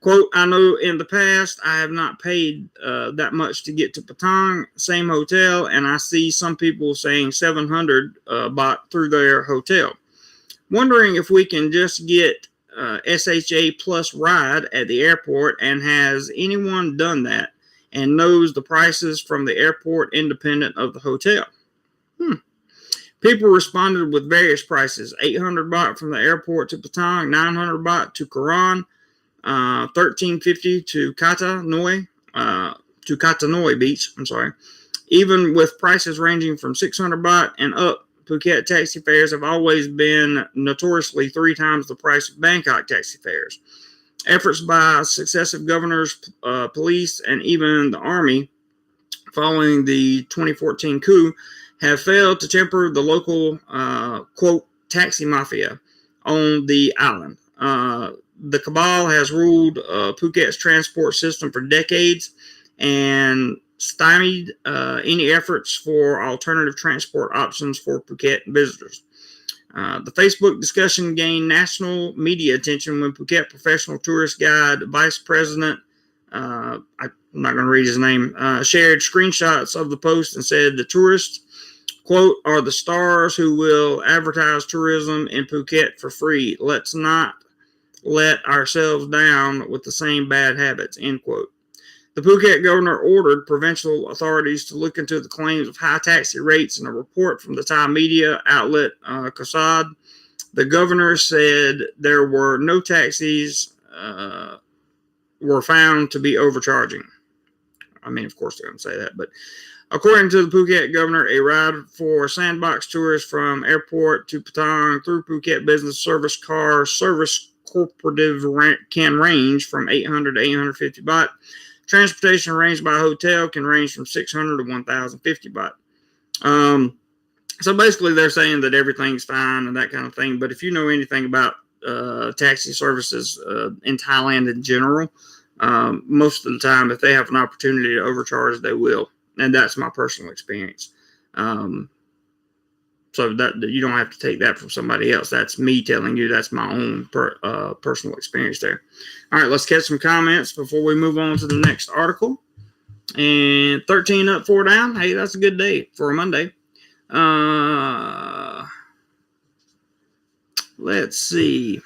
Quote, I know in the past I have not paid that much to get to Pattaya, same hotel, and I see some people saying 700 baht through their hotel. Wondering if we can just get SHA plus ride at the airport, and has anyone done that and knows the prices from the airport independent of the hotel? People responded with various prices: 800 baht from the airport to Pattaya, 900 baht to Koran, 1350 to Kata Noi Beach. I'm sorry. Even with prices ranging from 600 baht and up, Phuket taxi fares have always been notoriously 3 times the price of Bangkok taxi fares. Efforts by successive governors, police, and even the army following the 2014 coup have failed to temper the local, quote, taxi mafia on the island. The cabal has ruled Phuket's transport system for decades and stymied any efforts for alternative transport options for Phuket visitors. The Facebook discussion gained national media attention when Phuket Professional Tourist Guide Vice President, I'm not going to read his name, shared screenshots of the post and said the tourists quote, are the stars who will advertise tourism in Phuket for free. Let's not let ourselves down with the same bad habits, end quote. The Phuket governor ordered provincial authorities to look into the claims of high taxi rates in a report from the Thai media outlet Kosad. The governor said there were no taxis were found to be overcharging. I mean, of course they're going to say that, but according to the Phuket governor, a ride for Sandbox tours from airport to Patong through Phuket business service car service cooperative can range from 800 to 850 baht. Transportation arranged by hotel can range from 600 to 1,050 baht. So basically, they're saying that everything's fine and that kind of thing. But if you know anything about taxi services in Thailand in general, most of the time, if they have an opportunity to overcharge, they will. And that's my personal experience. So that you don't have to take that from somebody else. That's me telling you. That's my own personal experience there. All right, let's catch some comments before we move on to the next article. And 13 up, 4 down. Hey, that's a good day for a Monday. Let's see.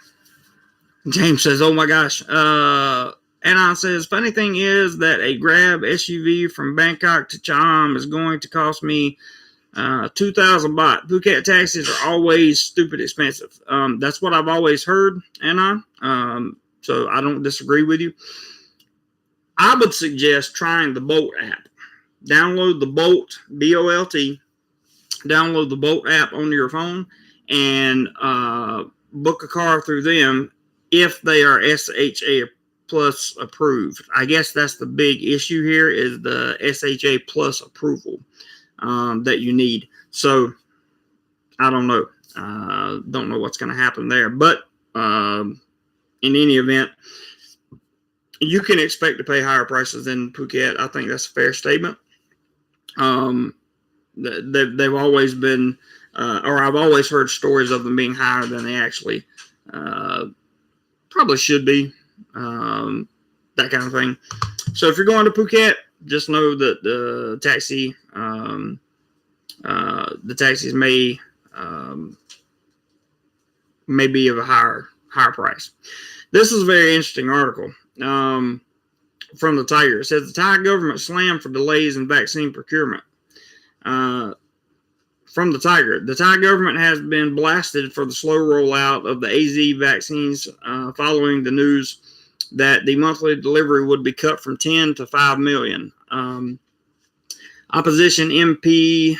James says, oh my gosh. Anon says, funny thing is that a Grab SUV from Bangkok to Cham is going to cost me 2,000 baht. Phuket taxis are always stupid expensive. That's what I've always heard, Anon. So I don't disagree with you. I would suggest trying the Bolt app. Download the Bolt, B-O-L-T. Download the Bolt app onto your phone and book a car through them if they are SHA Plus approved. I guess that's the big issue here is the SHA Plus approval that you need. So I don't know. Don't know what's going to happen there. But in any event, you can expect to pay higher prices in Phuket. I think that's a fair statement. They've always been, or I've always heard stories of them being higher than they actually probably should be. That kind of thing. So if you're going to Phuket, just know that the taxis may be of a higher price. This is a very interesting article from the Tiger. It says the Thai government slammed for delays in vaccine procurement. From the Tiger, the Thai government has been blasted for the slow rollout of the AZ vaccines following the news that the monthly delivery would be cut from 10 to 5 million. Opposition MP,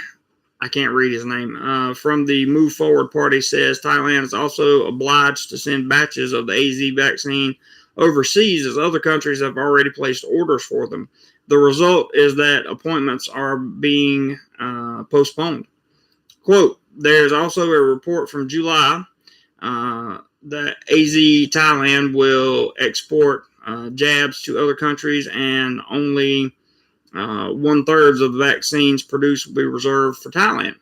I can't read his name, from the Move Forward Party says Thailand is also obliged to send batches of the AZ vaccine overseas as other countries have already placed orders for them. The result is that appointments are being postponed. Quote, there's also a report from July that AZ Thailand will export jabs to other countries and only 1/3 of the vaccines produced will be reserved for Thailand.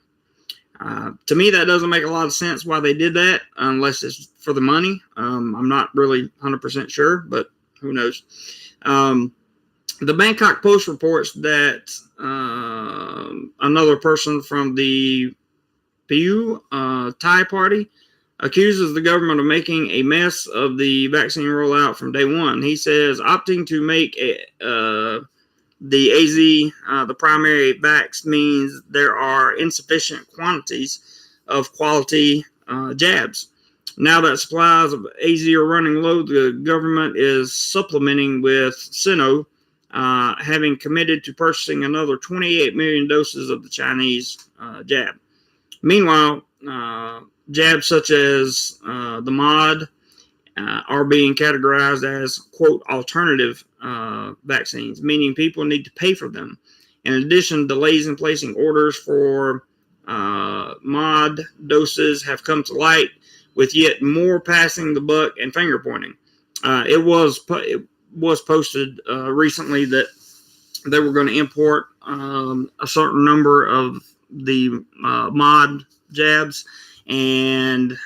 To me, that doesn't make a lot of sense why they did that, unless it's for the money. I'm not really 100% sure, but who knows. The Bangkok Post reports that another person from the Pheu Thai party accuses the government of making a mess of the vaccine rollout from day one. He says opting to make the AZ the primary vax means there are insufficient quantities of quality jabs. Now that supplies of AZ are running low, the government is supplementing with Sino, having committed to purchasing another 28 million doses of the Chinese jab. Meanwhile, jabs such as the MOD are being categorized as, quote, alternative vaccines, meaning people need to pay for them. In addition, delays in placing orders for MOD doses have come to light, with yet more passing the buck and finger pointing. It was posted recently that they were going to import a certain number of the MOD jabs, and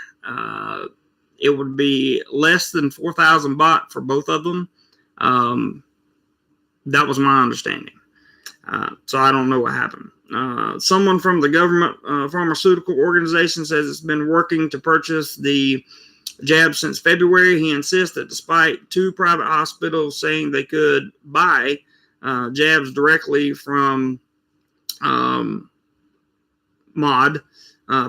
it would be less than 4,000 baht for both of them. That was my understanding. So I don't know what happened. Someone from the government pharmaceutical organization says it's been working to purchase the jab since February. He insists that despite 2 private hospitals saying they could buy jabs directly from MOD,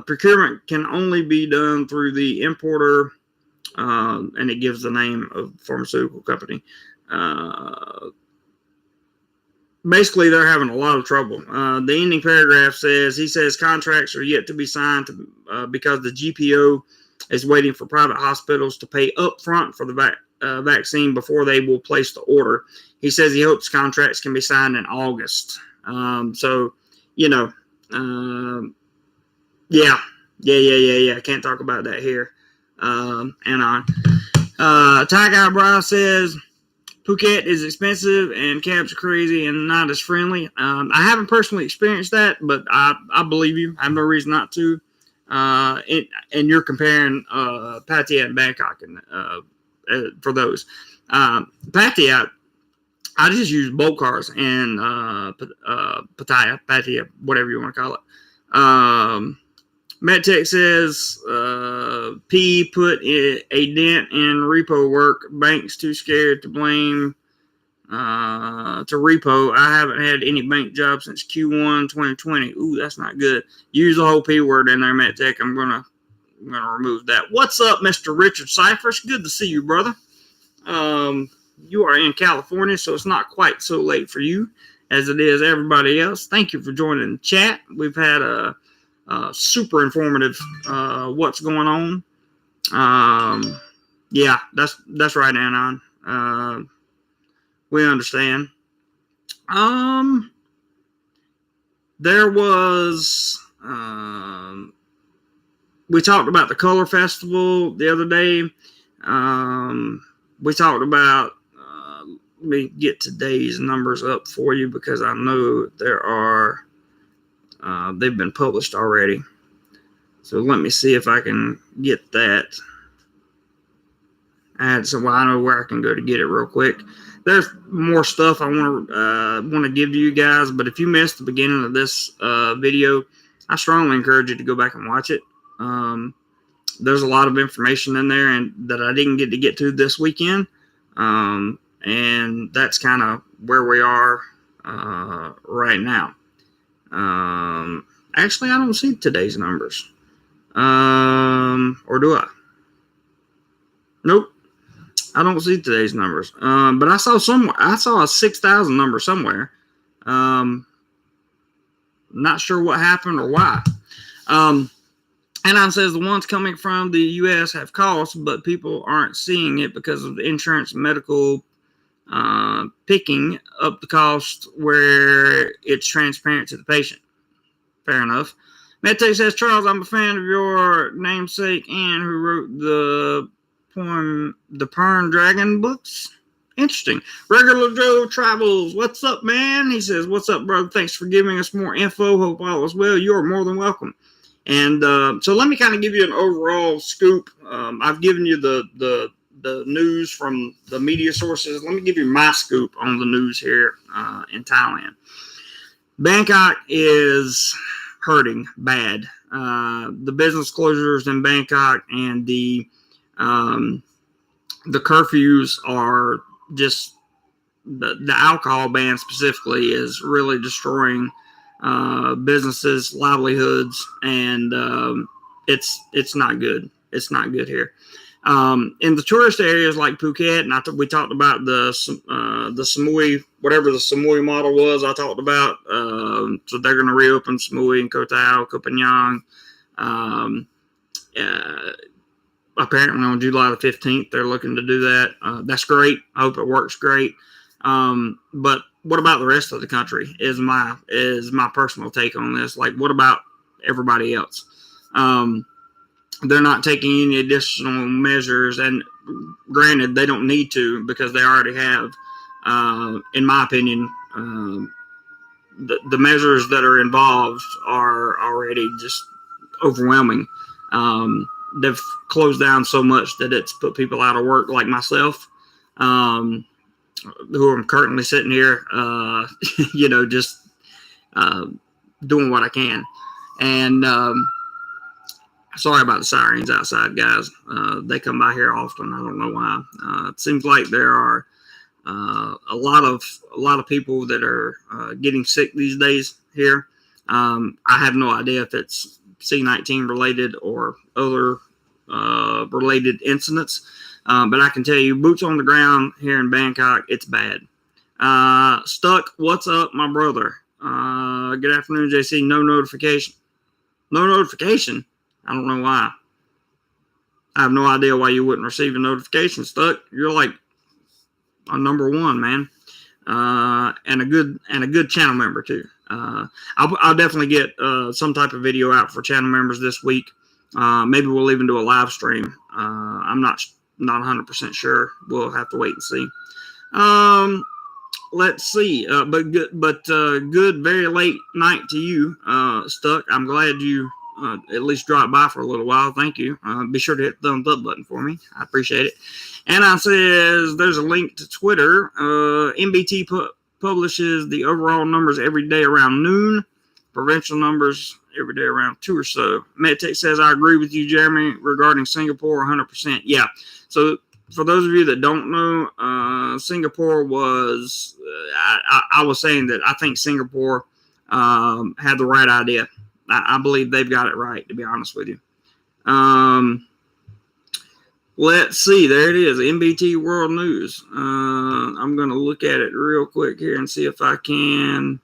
procurement can only be done through the importer, and it gives the name of the pharmaceutical company. Basically, they're having a lot of trouble. The ending paragraph says, he says contracts are yet to be signed because the GPO is waiting for private hospitals to pay up front for the vaccine before they will place the order. He says he hopes contracts can be signed in August. So, you know, yeah. Can't talk about that here. And on. Ty Guy Brown says, Phuket is expensive and cabs are crazy and not as friendly. I haven't personally experienced that, but I believe you. I have no reason not to. And you're comparing Pattaya and Bangkok for those. Pattaya, I just use boat cars and Pattaya, whatever you want to call it. MedTech says P put a dent in repo work. Banks too scared to blame to repo. I haven't had any bank jobs since Q1 2020. Ooh, that's not good. Use the whole P word in there, MedTech. I'm gonna remove that. What's up, Mr. Richard Cyphers? Good to see you, brother. You are in California, so it's not quite so late for you as it is everybody else. Thank you for joining the chat. We've had a super informative what's going on. Yeah, that's right, Anon. We understand. There was we talked about the Color Festival the other day. We talked about let me get today's numbers up for you because I know there are they've been published already. So let me see if I can get that. So I know where I can go to get it real quick. There's more stuff I want to give to you guys, but if you missed the beginning of this video, I strongly encourage you to go back and watch it. There's a lot of information in there and that I didn't get to this weekend, and that's kind of where we are right now. Actually, I don't see today's numbers. Or do I? Nope. I don't see today's numbers. But I saw a 6,000 number somewhere. Not sure what happened or why. Anon says the ones coming from the U.S. have costs, but people aren't seeing it because of the insurance and medical picking up the cost where it's transparent to the patient. Fair enough. Mete says, Charles, I'm a fan of your namesake Anne, who wrote the poem The Pern Dragon books. Interesting. Regular Joe Travels, what's up, man? He says, what's up, brother? Thanks for giving us more info. Hope all is well. You're more than welcome. And so let me kind of give you an overall scoop. I've given you the news from the media sources. Let me give you my scoop on the news here in Thailand. Bangkok is hurting bad. The business closures in Bangkok and the curfews are just the alcohol ban specifically is really destroying businesses, livelihoods, and it's not good. It's not good here. In the tourist areas like Phuket, and we talked about the Samui, whatever the Samui model was. I talked about so they're going to reopen Samui and Koh Tao, Koh Phangan. Apparently on July the 15th, they're looking to do that. That's great. I hope it works great. But what about the rest of the country is my personal take on this. Like, what about everybody else? They're not taking any additional measures, and granted, they don't need to because they already have. In my opinion, the measures that are involved are already just overwhelming. They've closed down so much that it's put people out of work, like myself, who I'm currently sitting here, just doing what I can. And sorry about the sirens outside, guys. They come by here often. I don't know why. It seems like there are a lot of people that are getting sick these days here. I have no idea if it's C-19 related or other related incidents, but I can tell you, boots on the ground here in Bangkok, it's bad. Stuck, what's up, my brother? Good afternoon, JC. No notification. No notification? I don't know why. I have no idea why you wouldn't receive a notification, Stuck. You're like a number one, man. And a good channel member too. I'll definitely get some type of video out for channel members this week. Maybe we'll even do a live stream. I'm not 100% sure. We'll have to wait and see. Let's see. But good, very late night to you, Stuck. I'm glad you at least dropped by for a little while. Thank you. Be sure to hit the thumbs up button for me. I appreciate it. Anna says there's a link to Twitter. MBT publishes the overall numbers every day around noon. Provincial numbers every day around 2 or so. MedTech says, I agree with you, Jeremy, regarding Singapore 100%. Yeah. So for those of you that don't know, Singapore was, I was saying that I think Singapore had the right idea. I believe they've got it right, to be honest with you. Let's see. There it is. MBT World News. I'm going to look at it real quick here and see if I can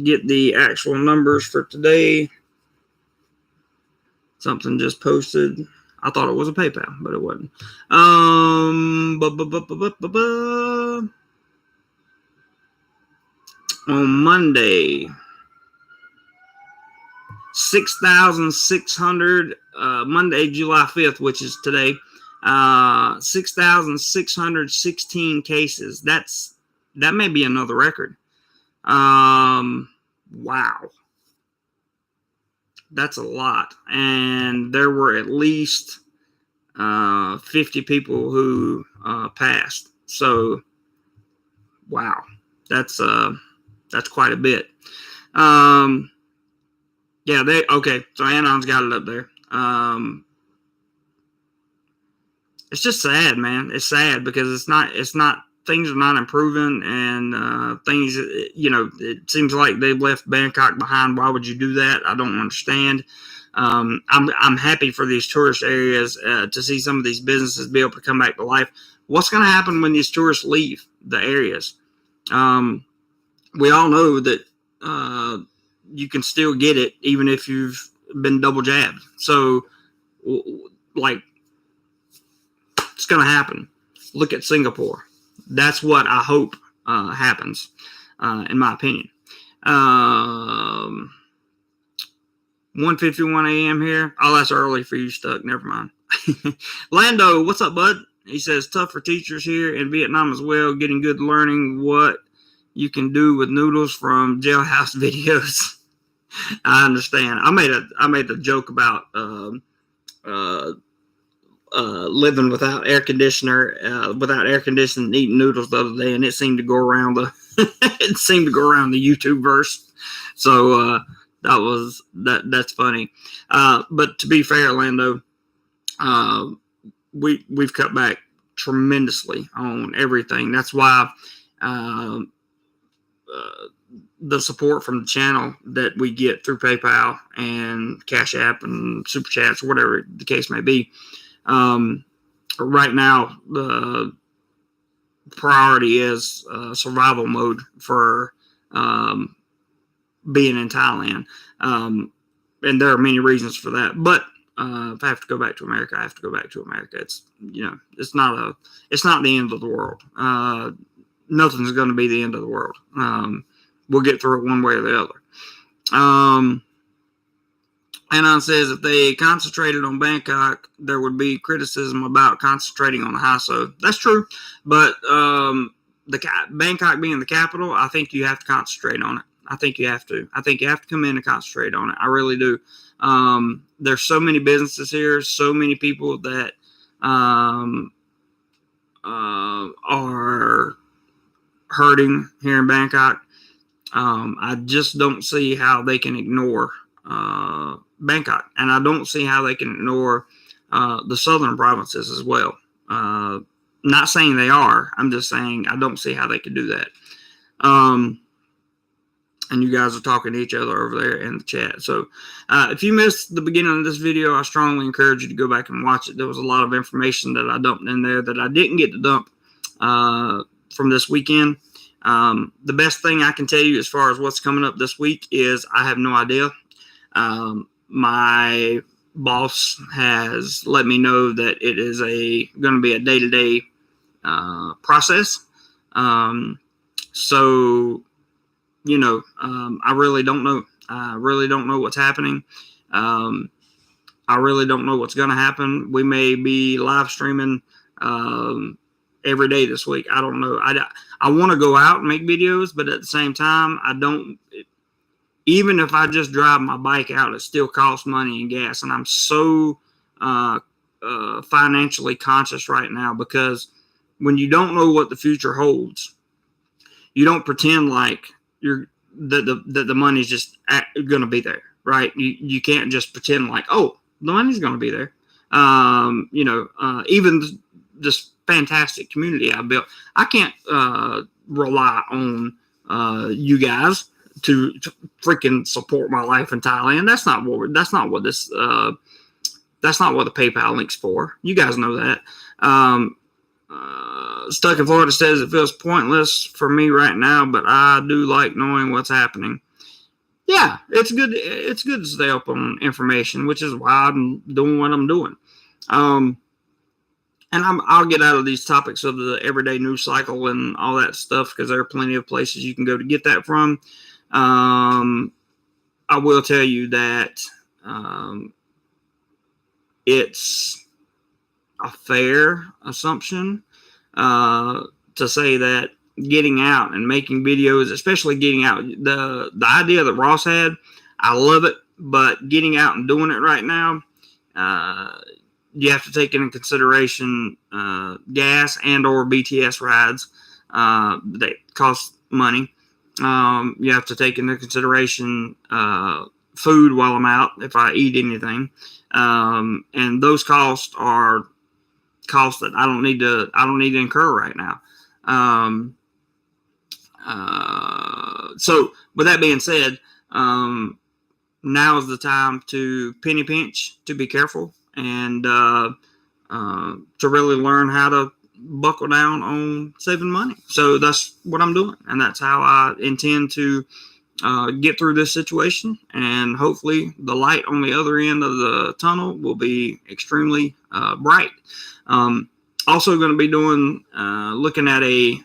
get the actual numbers for today. Something just posted. I thought it was a PayPal, but it wasn't. On Monday, 6,600, Monday, July 5th, which is today, 6,616 cases. That may be another record. Wow. That's a lot. And there were at least 50 people who passed. So, wow. That's quite a bit. Yeah, okay. So Anon's got it up there. It's just sad, man. It's sad because it's not things are not improving, and things, it seems like they've left Bangkok behind. Why would you do that? I don't understand. I'm happy for these tourist areas to see some of these businesses be able to come back to life. What's going to happen when these tourists leave the areas? We all know that you can still get it even if you've been double jabbed. So, like, it's going to happen. Look at Singapore. That's what I hope happens, in my opinion. 1:51 a.m. here. Oh, that's early for you, Stuck. Never mind. Lando, what's up, bud? He says, tough for teachers here in Vietnam as well, getting good learning what you can do with noodles from jailhouse videos. I understand. I made a joke about living without air conditioning, eating noodles the other day, and it seemed to go around the the YouTube verse. So that's funny. But to be fair, Lando, we've cut back tremendously on everything. That's why the support from the channel that we get through PayPal and Cash App and Super Chats, or whatever the case may be. Right now, the priority is survival mode for being in Thailand. And there are many reasons for that. But if I have to go back to America, I have to go back to America. It's not the end of the world. Nothing's going to be the end of the world. We'll get through it one way or the other. Anon says if they concentrated on Bangkok, there would be criticism about concentrating on the Hasso. That's true, but Bangkok being the capital, I think you have to concentrate on it. I think you have to come in and concentrate on it. I really do. There's so many businesses here, so many people that are hurting here in Bangkok. I just don't see how they can ignore Bangkok, and I don't see how they can ignore the southern provinces as well. Not saying they are. I'm just saying I don't see how they could do that. And you guys are talking to each other over there in the chat. So if you missed the beginning of this video, I strongly encourage you to go back and watch it. There was a lot of information that I dumped in there that I didn't get to dump from this weekend. The best thing I can tell you as far as what's coming up this week is I have no idea. My boss has let me know that it is going to be a day-to-day process. So, you know, I really don't know. I really don't know what's happening. I really don't know what's going to happen. We may be live streaming every day this week. I don't know. I want to go out and make videos, but at the same time, I don't. Even if I just drive my bike out, it still costs money and gas. And I'm so financially conscious right now, because when you don't know what the future holds, you don't pretend like the money's just going to be there, right? You can't just pretend like, oh, the money's going to be there. Even this fantastic community I built, I can't rely on you guys to freaking support my life in Thailand. That's not what the PayPal link's for. You guys know that. Stuck in Florida says it feels pointless for me right now, but I do like knowing what's happening. Yeah, it's good. It's good to stay up on information, which is why I'm doing what I'm doing. And I'll get out of these topics of the everyday news cycle and all that stuff, because there are plenty of places you can go to get that from. I will tell you that it's a fair assumption to say that getting out and making videos, especially getting out, the idea that Ross had, I love it, but getting out and doing it right now, you have to take into consideration gas and or BTS rides. They cost money. You have to take into consideration food while I'm out, if I eat anything. And those costs are costs that I don't need to incur right now. So with that being said, now is the time to penny pinch, to be careful, and to really learn how to buckle down on saving money. So that's what I'm doing, and that's how I intend to get through this situation, and hopefully the light on the other end of the tunnel will be extremely bright. Also going to be doing looking at a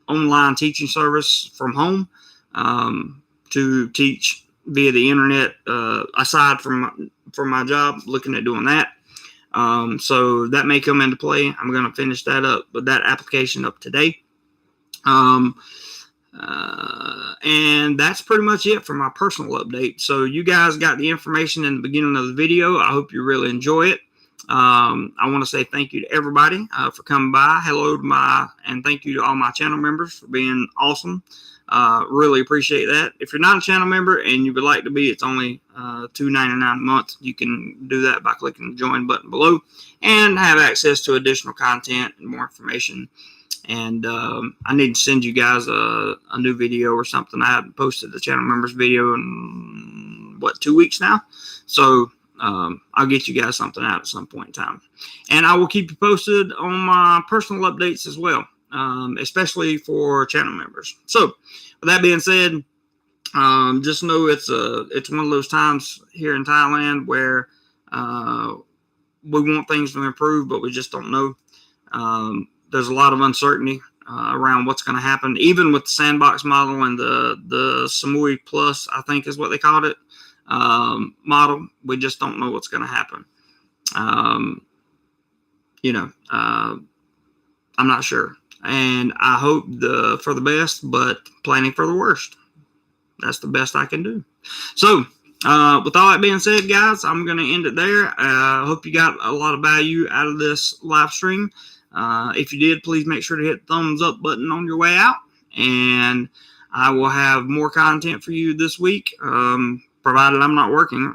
online teaching service from home to teach via the internet, aside from my job, looking at doing that. So that may come into play. I'm going to finish that up, with that application up today. And that's pretty much it for my personal update. So you guys got the information in the beginning of the video. I hope you really enjoy it. I want to say thank you to everybody for coming by. Hello to and thank you to all my channel members for being awesome. Really appreciate that. If you're not a channel member and you would like to be, it's only $2.99 a month. You can do that by clicking the join button below and have access to additional content and more information. And I need to send you guys a new video or something. I haven't posted the channel members video in 2 weeks now. So I'll get you guys something out at some point in time. And I will keep you posted on my personal updates as well, especially for channel members. So with that being said, just know it's one of those times here in Thailand where we want things to improve, but we just don't know. There's a lot of uncertainty around what's going to happen, even with the Sandbox model and the Samui Plus, I think is what they called it, model. We just don't know what's going to happen. I'm not sure. And I hope for the best, but planning for the worst. That's the best I can do. So with all that being said, guys, I'm going to end it there. I hope you got a lot of value out of this live stream. If you did, please make sure to hit the thumbs up button on your way out. And I will have more content for you this week, provided I'm not working.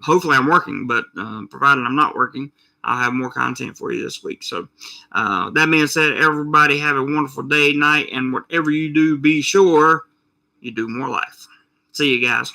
Hopefully I'm working, but provided I'm not working, I'll have more content for you this week. So that being said, everybody have a wonderful day, night, and whatever you do, be sure you do more life. See you guys.